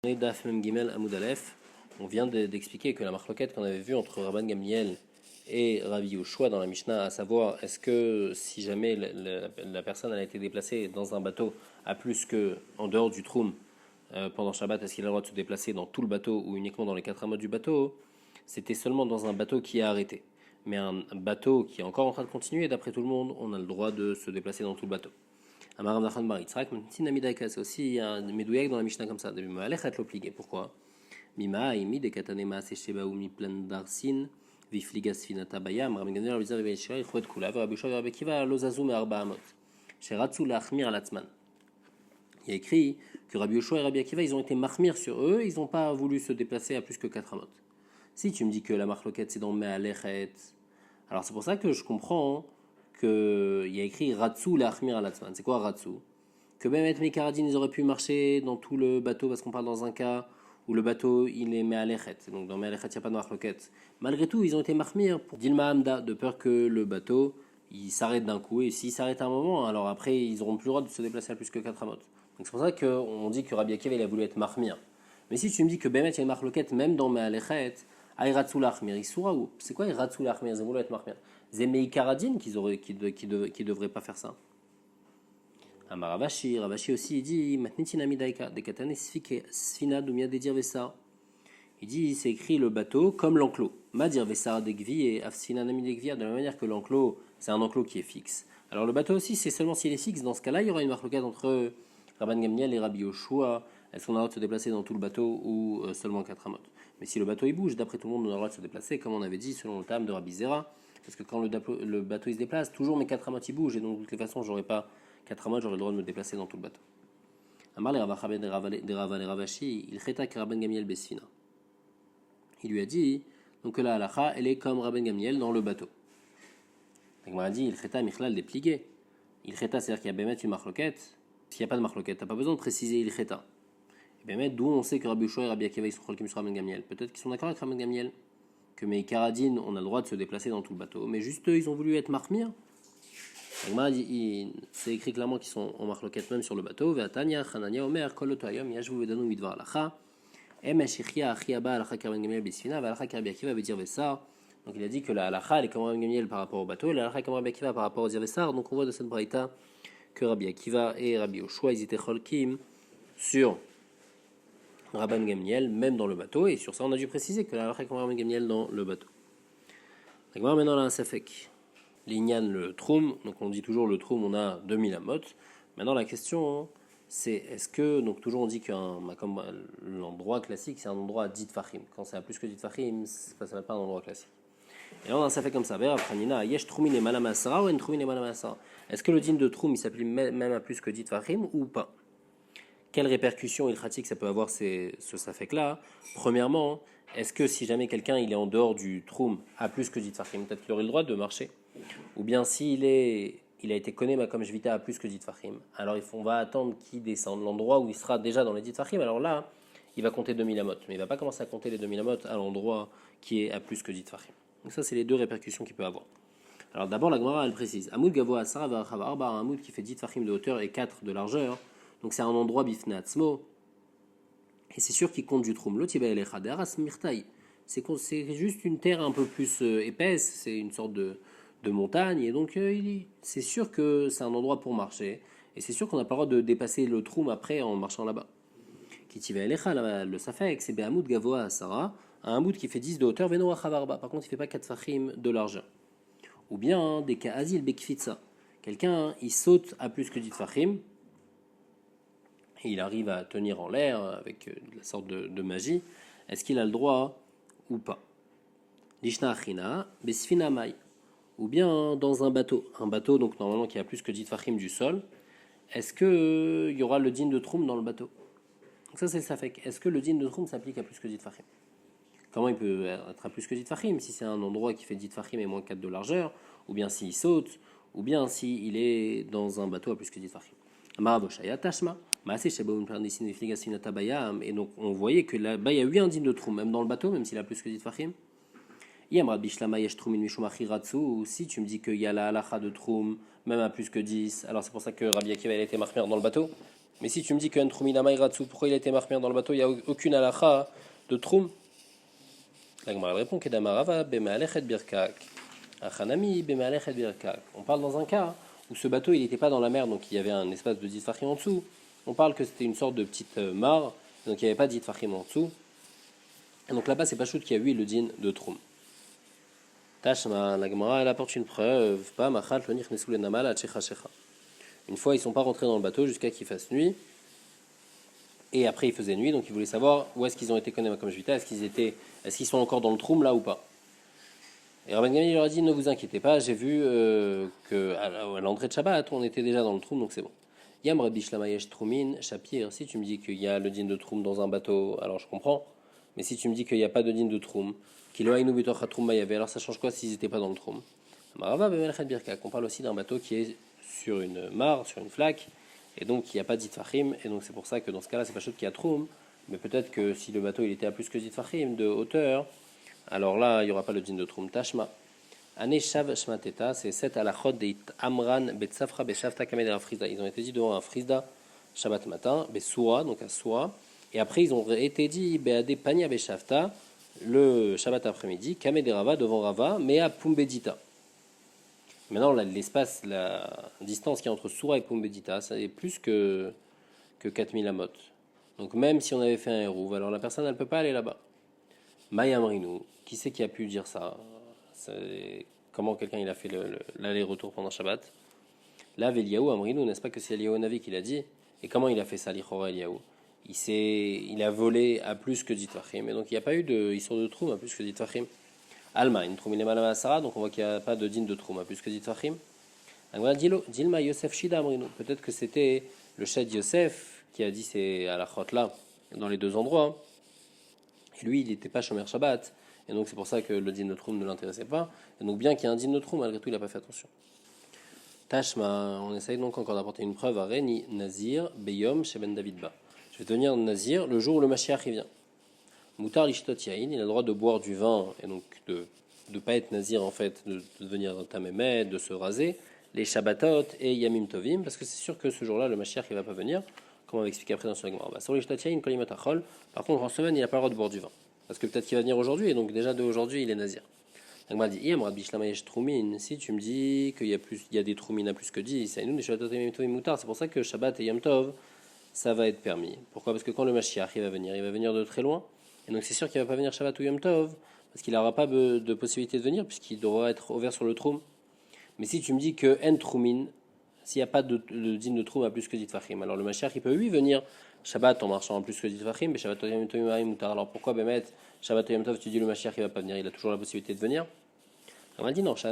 Daf Mem Gimel Amud Aleph, on vient d'expliquer que la marloquette qu'on avait vue entre Rabban Gamliel et Rabbi Yoshua dans la Mishnah, à savoir est-ce que si jamais la personne a été déplacée dans un bateau à plus que en dehors du troum pendant Shabbat, est-ce qu'il a le droit de se déplacer dans tout le bateau ou uniquement dans les 4 amotes du bateau? C'était seulement dans un bateau qui a arrêté. Mais un bateau qui est encore en train de continuer, d'après tout le monde, on a le droit de se déplacer dans tout le bateau. Amaram Nachman Bar Yitzhak, c'est aussi un médouyak dans la Mishnah comme ça. Pourquoi? Mima, Imi, de Katanema, Sesheba, Umi, Plan Darsin, Vifligas Finata Bayam, Ramiganel, Rizar, Veshira, Ichouet Kula, Rabusha, Rabekiva, Lozazum et Arba Amot. Sheratsu Lachmir Alatzman. Il y a écrit que Rabbi Yoshua et Rabbi Akiva, ils ont été mahmir sur eux, ils n'ont pas voulu se déplacer à plus que 4 amot. Si tu me dis que la marloquette c'est dans Me'alechet, alors c'est pour ça que je comprends qu'il y a écrit Ratsu Lachmir Alatzman. C'est quoi Ratsu? Que même Mekaradin, ils auraient pu marcher dans tout le bateau, parce qu'on parle dans un cas où le bateau il est Me'alechet. Donc dans Me'alechet, il n'y a pas de marloquette. Malgré tout, ils ont été mahmir pour Dilma Hamda, de peur que le bateau il s'arrête d'un coup. Et s'il s'arrête un moment, alors après, ils n'auront plus le droit de se déplacer à plus que 4 amot. Donc c'est pour ça qu'on dit que Rabbi Akiva il a voulu être mahmir. Mais si tu me dis que Bémet il y a une marloquette même dans Me'alechet, Aïratsu Lachmir, il soura où? C'est quoi Aïratsu Lachmir? Ils ont voulu être mahmir. Zemei Karadin qui devrait pas faire ça. Ravashi aussi il dit Matnitin Amidaika de Katane Sfina Dumia de Dirvesa. Il dit c'est écrit le bateau comme l'enclos. Ma Dirvesa de Gvi et Afsina Nami de Gvia, de la même manière que l'enclos c'est un enclos qui est fixe. Alors le bateau aussi c'est seulement s'il est fixe. Dans ce cas-là il y aura une marloquette entre Rabban Gamliel et Rabbi Yoshua. Est-ce qu'on a le droit de se déplacer dans tout le bateau ou seulement 4 amot? Mais si le bateau il bouge, d'après tout le monde on a le droit de se déplacer comme on avait dit selon le tam de Rabbi Zera. Parce que quand le bateau il se déplace, toujours mes 4 amotes ils bougent et donc de toutes les façons j'aurais pas 4 amotes, j'aurais le droit de me déplacer dans tout le bateau. Amar les Ravachabe de Ravashi, il cheta que Rabban Gamliel Besfina. Il lui a dit donc que la halacha elle est comme Rabban Gamliel dans le bateau. Donc il m'a dit il cheta Michlal dépligué. Il cheta c'est-à-dire qu'il y a bémet une marloquette. S'il n'y a pas de marloquette, t'as pas besoin de préciser il cheta. Et bémet d'où on sait que Rabbi Yoshua et Rabbi Akiva ils sont cholkim sur Rabban Gamliel. Peut-être qu'ils sont d'accord avec Rabban Gamliel. Que mes Karadin, on a le droit de se déplacer dans tout le bateau. Mais juste eux, ils ont voulu être marmir. C'est écrit clairement qu'ils sont en marloquette même sur le bateau. Ve'atanya, Chanania, Omer, Kol Otoyom, Yashvu Vedanu Midvar Lacha. Emeshechia, Achiaba, Alacha Karban Gamiel Bisfina, Alacha Karbi Akiva, veut dire Vessar. Donc il a dit que la Alacha, elle est comme Rabban Gamiel par rapport au bateau, et la Alacha comme Rabbi Akiva par rapport au dire Vessar. Donc on voit de cette braïta que Rabbi Akiva et Rabbi Yoshua, ils étaient cholkim sur Rabban Gamliel, même dans le bateau, et sur ça on a dû préciser que la halakha comme Rabban Gamliel dans le bateau. Maintenant là un safek. L'ignan le troum, donc on dit toujours le troum, on a 2000 amot. Maintenant la question c'est est-ce que, donc toujours on dit qu'un comme l'endroit classique c'est un endroit à 10 tfachim. Quand c'est à plus que 10 tfachim, ça ne s'appelle pas un endroit classique. Et là on a un safek comme ça. Yesh troumin et malamasara ou en troumin et malamasara. Est-ce que le din de troum il s'applique même à plus que 10 tfachim ou pas? Quelles répercussions ilchatique ça peut avoir ce safek-là? Premièrement, est-ce que si jamais quelqu'un il est en dehors du troum à plus que 10 tfachim, peut-être qu'il aurait le droit de marcher? Ou bien s'il a été connu comme Shvita à plus que 10 tfachim, alors on va attendre qu'il descende l'endroit où il sera déjà dans les 10 tfachim, alors là, il va compter 2000 amot, mais il ne va pas commencer à compter les 2000 amot à l'endroit qui est à plus que 10 tfachim. Donc ça, c'est les deux répercussions qu'il peut avoir. Alors d'abord, la Gemara, elle précise, Amoud Gavoa Asara V'Achava Arba, un Amoud qui fait 10 tfachim de hauteur et 4 de largeur. Donc c'est un endroit bifne atzmo. Et c'est sûr qu'il compte du troum. L'autre, c'est juste une terre un peu plus épaisse. C'est une sorte de montagne. Et donc c'est sûr que c'est un endroit pour marcher. Et c'est sûr qu'on n'a pas le droit de dépasser le troum après en marchant là-bas. Le safek, c'est Behamoud Gavoa Asara. Un hamoud qui fait 10 de hauteur, Veno Achavarba. Par contre, il ne fait pas 4 fachim de largeur. Ou bien des Ka'azil Bekfitsa. Quelqu'un, il saute à plus que 10 fachim. Et il arrive à tenir en l'air avec la sorte de magie, est-ce qu'il a le droit ou pas? Lishna achina, besfina mai. Ou bien dans un bateau donc normalement qui a plus que 10 tfachim du sol, est-ce qu'il y aura le din de troum dans le bateau? Donc ça c'est le safek. Est-ce que le din de troum s'applique à plus que 10 tfachim? Comment il peut être à plus que 10 tfachim si c'est un endroit qui fait 10 tfachim et moins 4 de largeur, ou bien s'il saute, ou bien s'il est dans un bateau à plus que 10 tfachim? Et donc on voyait que là-bas il y a eu un din de troum, même dans le bateau, même s'il a plus que 10 fachim. Si tu me dis qu'il y a la halacha de troum, même à plus que 10, alors c'est pour ça que Rabbi Akiva a été marqué dans le bateau. Mais si tu me dis que Troumina Maïratsu, pourquoi il a été marmir dans le bateau, il n'y a aucune halakha de Troum. La Gemara répond Kedamarava Bemaalechet Birkak. Achanami Bemaalechet Birkak. On parle dans un cas où ce bateau il n'était pas dans la mer, donc il y avait un espace de 10 fachim en dessous. On parle que c'était une sorte de petite mare, donc il n'y avait pas de 10 fachim en dessous. Et donc là-bas, c'est pas Pachout qui a eu le din de Troum. Tashma, la Gemara, elle apporte une preuve. Pas Machat, le Nichnesu le Namal, à Checha Checha. Une fois, ils ne sont pas rentrés dans le bateau jusqu'à qu'il fasse nuit. Et après, il faisait nuit, donc ils voulaient savoir où est-ce qu'ils ont été connus comme Jvita, est-ce qu'ils sont encore dans le Troum là ou pas. Et Rabban Gamliel leur a dit, ne vous inquiétez pas, j'ai vu qu'à l'entrée de Shabbat, on était déjà dans le Troum, donc c'est bon. Yam Rabbi Shlamayesh Troumin, Shapir, si tu me dis qu'il y a le din de Troum dans un bateau, alors je comprends. Mais si tu me dis qu'il n'y a pas de din de Troum, alors ça change quoi s'ils n'étaient pas dans le Troum? On parle aussi d'un bateau qui est sur une mare, sur une flaque, et donc il n'y a pas d'itfachim, et donc c'est pour ça que dans ce cas-là, c'est pas chose qui a Troum, mais peut-être que si le bateau il était à plus que d'itfachim de hauteur, alors là, il n'y aura pas le din de Troum. Tashma. Ane Shav Shmateta, c'est 7 alachot de Amran Betsafra Beshavta Kamedera Frisda. Ils ont été dit devant un Frisda Shabbat matin, Bessoura, donc à Soura. Et après, ils ont été dit Beade Pania Beshavta, le Shabbat après-midi, Kamederava devant Rava, mais à Pumbedita. Maintenant, l'espace, la distance qui est entre Soura et Pumbedita, ça est plus que 4000 amot. Donc même si on avait fait un hérouv, alors la personne, elle ne peut pas aller là-bas. Mayamrinu, qui c'est qui a pu dire ça? Comment quelqu'un il a fait l'aller-retour pendant Shabbat? Là, Eliyahu Amrinu, n'est-ce pas que c'est Eliyahu Navi qui l'a dit? Et comment il a fait ça, l'Ichora Eliyahu? Il a volé à plus que Ditvachim, et donc il n'y a pas eu de histoire de Troum à plus que Ditvachim. Alma, une Troum il est mal à Sarah, donc on voit qu'il n'y a pas de din de Troum à plus que Ditvachim. Dilma Yosef Shida Amrinu, peut-être que c'était le Shed Yosef qui a dit c'est à la chot là, dans les deux endroits. Et lui, il n'était pas Shomer Shabbat, et donc c'est pour ça que le din de Troum ne l'intéressait pas. Et donc bien qu'il y ait un din de Troum, malgré tout, il n'a pas fait attention. Tashma, on essaye donc encore d'apporter une preuve à Reni Nazir Beyom Sheben Davidba. Je vais devenir Nazir le jour où le Mashiach vient. Moutar Lishtot Yain, il a le droit de boire du vin et donc de ne pas être Nazir en fait, de devenir Tamémet, de se raser, les Shabbatot et Yamim Tovim, parce que c'est sûr que ce jour-là, le Mashiach il ne va pas venir, comme on va expliquer après dans ce segment. Sur Lishtot Yain, Kolimat Achol, par contre en semaine, il n'a pas le droit de boire du vin. Parce que peut-être qu'il va venir aujourd'hui, et donc déjà d'aujourd'hui, il est Nazir. Donc dit, si tu me dis qu'il y a des Troumin à plus que 10, c'est pour ça que Shabbat et Yom Tov, ça va être permis. Pourquoi? Parce que quand le Mashiach il va venir de très loin. Et donc c'est sûr qu'il ne va pas venir Shabbat ou Yom Tov, parce qu'il n'aura pas de possibilité de venir, puisqu'il devra être ouvert sur le Troum. Mais si tu me dis que En Troumin, s'il n'y a pas de din de Troum à plus que Ditvachim, alors le Mashiach il peut lui venir Shabbat en marchant en plus que Ditvachim, mais Shabbat ou Yom Tov, alors pourquoi Bémet, Shabbat ou Yom Tov, tu dis le Mashiach il ne va pas venir, il a toujours la possibilité de venir? On m'a dit non, il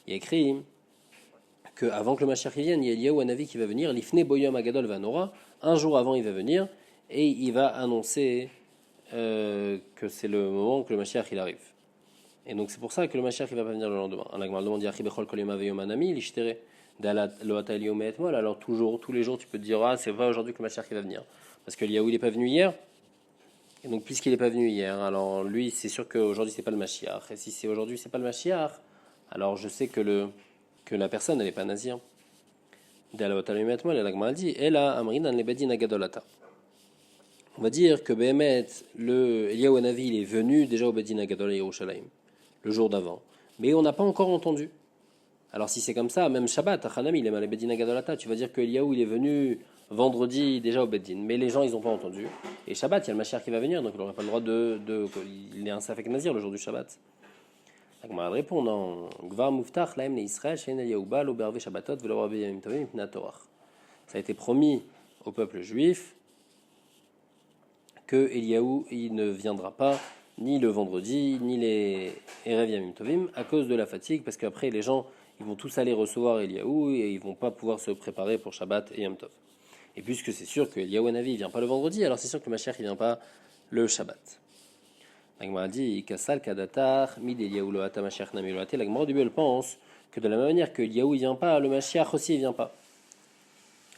y a écrit qu'avant que le Mashiach vienne, il y a Eliyahu Hanavi qui va venir, l'ifne boyom agadol vanora, un jour avant il va venir, et il va annoncer que c'est le moment que le Mashiach il arrive. Et donc c'est pour ça que le Mashiach il va pas venir le lendemain. Alors toujours, tous les jours tu peux te dire, ah c'est pas aujourd'hui que le Mashiach il va venir. Parce que Eliyahu il n'est pas venu hier, et donc puisqu'il n'est pas venu hier, alors lui c'est sûr qu'aujourd'hui c'est pas le Mashiach. Et si c'est aujourd'hui c'est pas le Mashiach, alors je sais que la personne elle n'est pas nazir. On va dire que Behemet, le Eliyahu Hanavi, il est venu déjà au Bedin Agadol à Yerushalayim, le jour d'avant. Mais on n'a pas encore entendu. Alors si c'est comme ça, même Shabbat, Achanami, il est mal au Bedin Agadolata, tu vas dire que Eliyahu, il est venu vendredi déjà au Bedin. Mais les gens, ils n'ont pas entendu. Et Shabbat, il y a le Mashiach qui va venir, donc il n'aurait pas le droit il est un Safek Nazir le jour du Shabbat. Agmara répond, non. Gvar Muftach, Laem ne Israël, Shein Eliyahu Ba, lo Berve Shabbatot, velo Rabbi Yamim Tovim, Mipna Torah. Ça a été promis au peuple juif que Eliyahu il ne viendra pas ni le vendredi ni les Erev Yamim Tovim à cause de la fatigue, parce qu'après les gens ils vont tous aller recevoir Eliyahu et ils vont pas pouvoir se préparer pour Shabbat et Yom Tov. Et puisque c'est sûr que Eliyahu Hanavi il vient pas le vendredi, alors c'est sûr que le Mashiach il vient pas le Shabbat. L'Agmara dit Kassal Kadatar Mid Eliyahu lo ata Mashiach nami lo ate. L'Agmara du elle pense que de la même manière que Eliyahu il vient pas, le Mashiach aussi il vient pas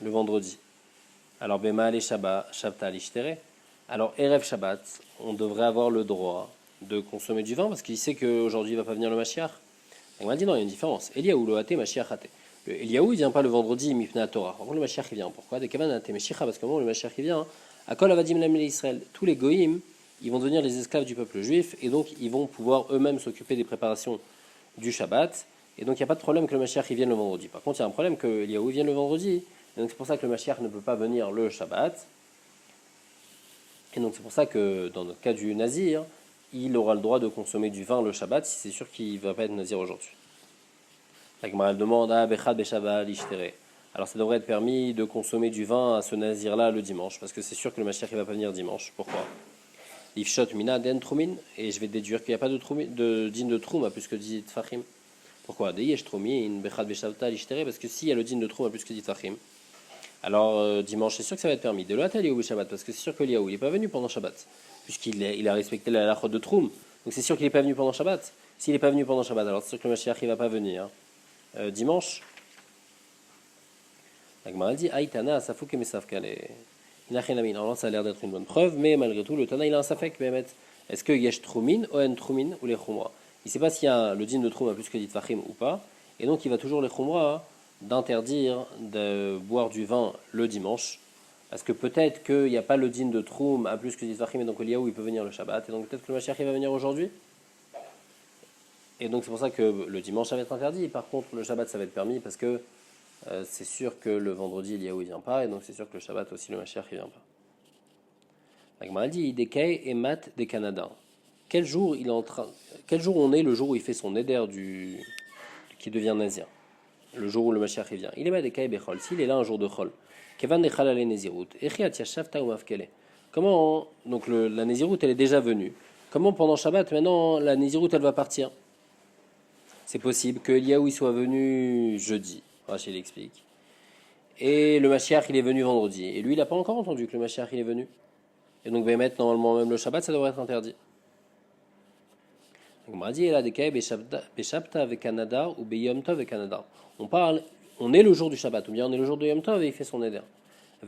le vendredi. Alors Bema le Shabbat Shabta l'ishtere. Alors Erev Shabbat, on devrait avoir le droit de consommer du vin parce qu'il sait qu'aujourd'hui il va pas venir le Mashiach. On m'a dit non, il y a une différence. Eliaou lo até Mashiach até. Le Eliaou, il vient pas le vendredi, mipna Torah. Par contre, le Mashiach, il vient. Pourquoi? Des kavan até Mashiach, parce que le Mashiach, il vient. À kol avadim lam Israël. Tous les goïms, ils vont devenir les esclaves du peuple juif, et donc ils vont pouvoir eux-mêmes s'occuper des préparations du Shabbat. Et donc il n'y a pas de problème que le Mashiach il vienne le vendredi. Par contre, il y a un problème que Eliaou vienne le vendredi. Et donc c'est pour ça que le Mashiach ne peut pas venir le Shabbat. Et donc c'est pour ça que dans notre cas du Nazir, il aura le droit de consommer du vin le Shabbat si c'est sûr qu'il ne va pas être Nazir aujourd'hui. La Gemara demande à Bechad Beshabbat l'ishtere. Alors ça devrait être permis de consommer du vin à ce Nazir-là le dimanche, parce que c'est sûr que le Mashiach ne va pas venir dimanche. Pourquoi? Ifshot mina den trumin, et je vais déduire qu'il n'y a pas de din de troum à plus que 10 tfachim. Pourquoi? Deyesh trumin, Bechad Beshabbat l'ishtere, parce que s'il y a le din de troum à plus que 10 tfachim, alors dimanche c'est sûr que ça va être permis. De l'autre Eliaou Shabbat, parce que c'est sûr que Eliaou il n'est pas venu pendant Shabbat, puisqu'il a respecté la halachot de troum. Donc c'est sûr qu'il n'est pas venu pendant Shabbat. S'il n'est pas venu pendant Shabbat, alors c'est sûr que le Mashiach ne va pas venir dimanche. La Gemara dit Aïtana Asafou Kemesafkale. Normalement ça a l'air d'être une bonne preuve, mais malgré tout le Tana il a un safek. Est-ce que Yesh Trumin, Oen Trumin ou les Khumra? Il ne sait pas s'il y a le din de Troum à plus que dit Fahim ou pas, et donc il va toujours les Khumra d'interdire de boire du vin le dimanche, parce que peut-être qu'il n'y a pas le din de Troum à plus que dit Fahim, et donc Eliaou il peut venir le Shabbat, et donc peut-être que le Mashiach il va venir aujourd'hui. Et donc c'est pour ça que le dimanche ça va être interdit. Par contre le Shabbat ça va être permis parce que c'est sûr que le vendredi Eliaou il vient pas, et donc c'est sûr que le Shabbat aussi le Mashiach il vient pas. La Gemara dit Idekei et Mat des Canada. Quel jour on est le jour où il fait son éder qui devient nazir? Le jour où le Mashiach il vient. Il est Madekei Bechol. S'il est là un jour de Chol. Kevan Nechal Ale Nezirut. Echiat Yashavta ou Mafkele. Comment donc la Nezirut elle est déjà venue. Comment pendant Shabbat maintenant la Nezirut elle va partir? C'est possible que Eliaou il soit venu jeudi, Rachel explique. Et le Mashiach il est venu vendredi. Et lui il n'a pas encore entendu que le Mashiach il est venu. Et donc normalement même le Shabbat ça devrait être interdit. Donc on dit là Beshabta avec Canada ou Beyom Tov avec Canada. On est le jour du Shabbat, ou bien on est le jour de Yom Tov et il fait son éder. C'est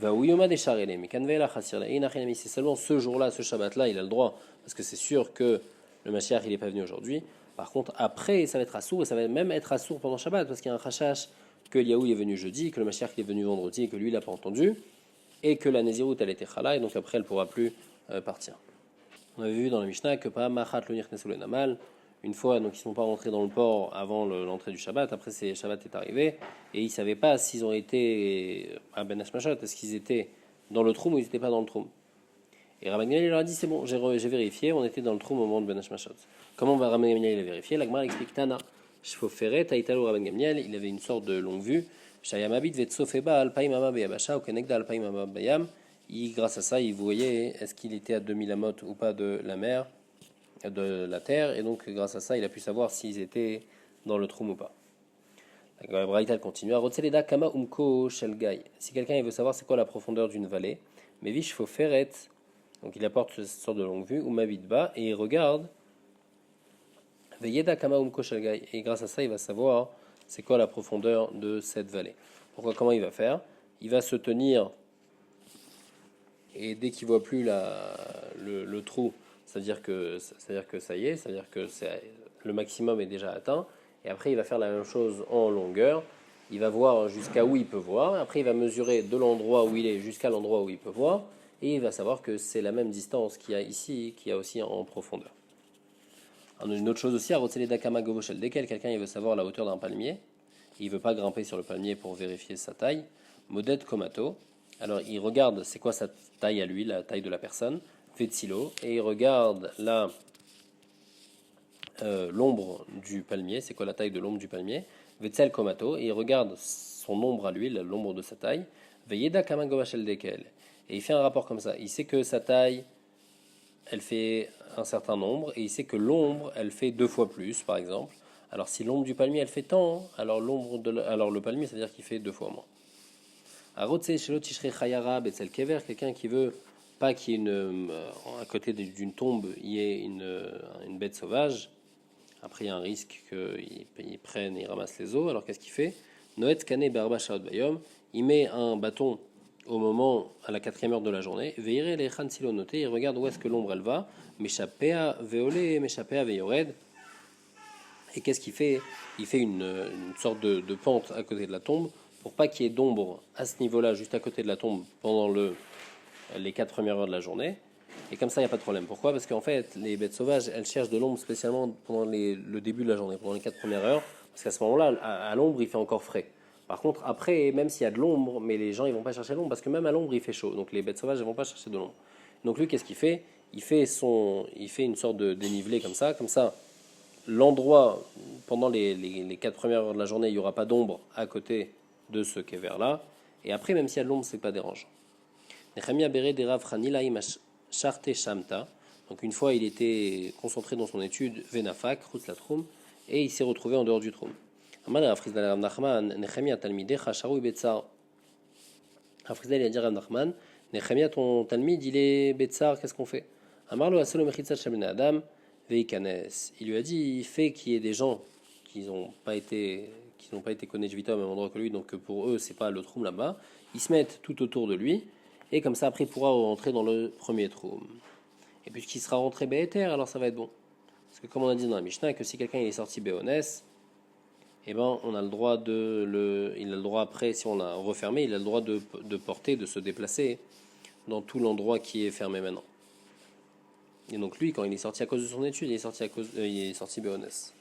seulement ce jour-là, ce Shabbat-là, il a le droit, parce que c'est sûr que le Mashiach il n'est pas venu aujourd'hui. Par contre, après, ça va être assour, et ça va même être assour pendant Shabbat, parce qu'il y a un chachash que Eliaou est venu jeudi, que le Mashiach est venu vendredi, et que lui, il n'a pas entendu, et que la Nézirut, elle était chala, et donc après, elle ne pourra plus partir. On avait vu dans la Mishnah que pas machat lo nichnesu le namal, une fois, donc ils ne sont pas rentrés dans le port avant l'entrée du Shabbat, après Shabbat est arrivé, et ils ne savaient pas s'ils ont été à Ben Hashmashot, est-ce qu'ils étaient dans le troum ou ils n'étaient pas dans le troum. Et Rabban Gamliel leur a dit c'est bon, j'ai vérifié, on était dans le trou au moment de Ben Hashmashot. Comment va Rabban Gamliel vérifier? La Gemara explique Tana. Shfoferet, Taïtalo Rabban Gamliel, il avait une sorte de longue vue. Shayamabit vetsofeba alpaim ama beyabasha ou kenegda alpaim ama bayam. Grâce à ça, il voyait est-ce qu'il était à 2000 amot ou pas de la mer, de la terre, et donc grâce à ça, il a pu savoir s'ils étaient dans le trou ou pas. La Braïta continue à Rotseleda kama umko shelgai. Si quelqu'un veut savoir c'est quoi la profondeur d'une vallée, mais vishfoferet. Donc il apporte cette sorte de longue vue, ou Mavidba, et il regarde, et grâce à ça, il va savoir c'est quoi la profondeur de cette vallée. Comment il va faire? Il va se tenir, et dès qu'il ne voit plus le trou, c'est-à-dire que ça y est, c'est-à-dire que le maximum est déjà atteint, et après il va faire la même chose en longueur, il va voir jusqu'à où il peut voir, après il va mesurer de l'endroit où il est jusqu'à l'endroit où il peut voir, et il va savoir que c'est la même distance qu'il y a ici, qu'il y a aussi en profondeur. Une autre chose aussi, à Rotseleda Kama Govoshel, dès quelqu'un il veut savoir la hauteur d'un palmier, il ne veut pas grimper sur le palmier pour vérifier sa taille, Modet Komato, alors il regarde c'est quoi sa taille à lui, la taille de la personne, Vetsilo, et il regarde l'ombre du palmier, c'est quoi la taille de l'ombre du palmier, Vetsel Komato, et il regarde son ombre à lui, l'ombre de sa taille, Veyeda Kama Govoshel Dekel. Et il fait un rapport comme ça. Il sait que sa taille, elle fait un certain nombre, et il sait que l'ombre, elle fait 2 fois plus, par exemple. Alors si l'ombre du palmier, elle fait tant, alors le palmier, c'est-à-dire qu'il fait 2 fois moins. Quelqu'un qui veut pas qu'il y ait à côté d'une tombe, il y ait une bête sauvage. Après, il y a un risque qu'ils prennent et ils ramassent les os. Alors qu'est-ce qu'il fait? Noet Kane Barba Shaot Bayom, il met un bâton au moment, à la 4e heure de la journée, Veire les Khan Silo noté, il regarde où est-ce que l'ombre elle va, Meshapea Veolé, Meshapea Veyored, Et qu'est-ce qu'il fait? Il fait une sorte de pente à côté de la tombe pour pas qu'il y ait d'ombre à ce niveau-là, juste à côté de la tombe, pendant les 4 premières heures de la journée. Et comme ça, il n'y a pas de problème. Pourquoi? Parce qu'en fait, les bêtes sauvages, elles cherchent de l'ombre spécialement pendant le début de la journée, pendant les 4 premières heures, parce qu'à ce moment-là, à l'ombre, il fait encore frais. Par contre, après, même s'il y a de l'ombre, mais les gens, ils vont pas chercher l'ombre, parce que même à l'ombre, il fait chaud. Donc les bêtes sauvages, elles vont pas chercher de l'ombre. Donc lui, qu'est-ce qu'il fait? Il fait une sorte de dénivelé comme ça. Comme ça, l'endroit, pendant les 4 premières heures de la journée, il n'y aura pas d'ombre à côté de ce qui est vers là. Et après, même s'il y a de l'ombre, c'est pas dérangeant. Nechemia Bere de Rav Hanilaim Sharte Shamta. Donc une fois, il était concentré dans son étude Venafak, Rutz la Troum, et il s'est retrouvé en dehors du Troum. Amad Rav Frizdal Rav Nachman, Nechemia Talmidecha Sharu Betzar. Rav Frizdal a dit Rav Nachman, Nechemia ton Talmid, il est Betzar, qu'est-ce qu'on fait? Amarlo Aselo Mechitza Shamene Adam, Veikanes. Il lui a dit, il fait qu'il y ait des gens qui n'ont pas été connus de au même endroit que lui, donc pour eux, c'est pas le Troum là-bas. Ils se mettent tout autour de lui. Et comme ça, après, il pourra rentrer dans le premier trou. Et puisqu'il sera rentré Béhéter, alors ça va être bon. Parce que comme on a dit dans la Mishnah, que si quelqu'un est sorti Béonès, eh ben, on a le droit il a le droit après, si on a refermé, il a le droit de porter, de se déplacer dans tout l'endroit qui est fermé maintenant. Et donc lui, quand il est sorti à cause de son étude, il est sorti Béonès.